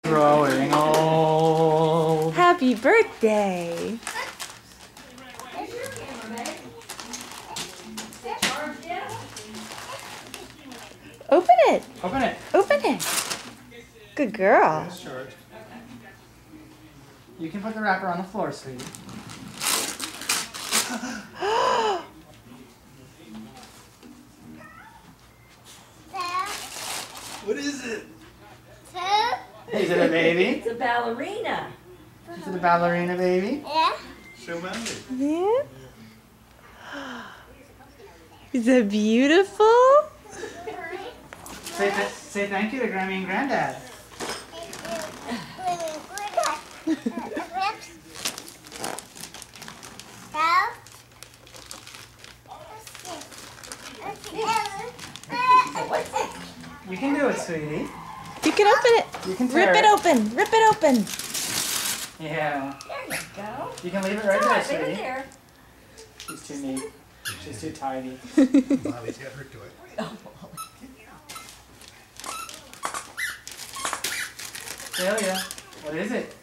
Growing old. Happy birthday. Open it. Open it. Open it. Good girl. You can put the wrapper on the floor, sweetie. What is it? Is it a baby? It's a ballerina. Is it a ballerina baby? Yeah. Show Mommy. Yeah. Is that beautiful? Say thank you to Grammy and Granddad. You can do it, sweetie. You can open it. You can Rip it open. Rip it open. Yeah. There you go. You can leave it right there, Leave it sweetie. there. She's too neat. She's too tidy. Mommy's got her toy. Celia, what is it?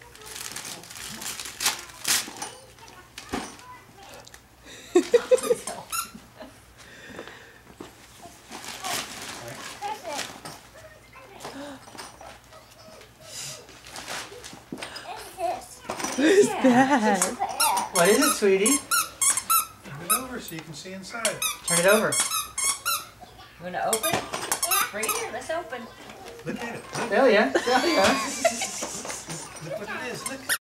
What is that? What is it, sweetie? Turn it over so you can see inside. Turn it over. You want to open? Right here. Let's open. Look at it. Celia, Celia. Look what it is. Look.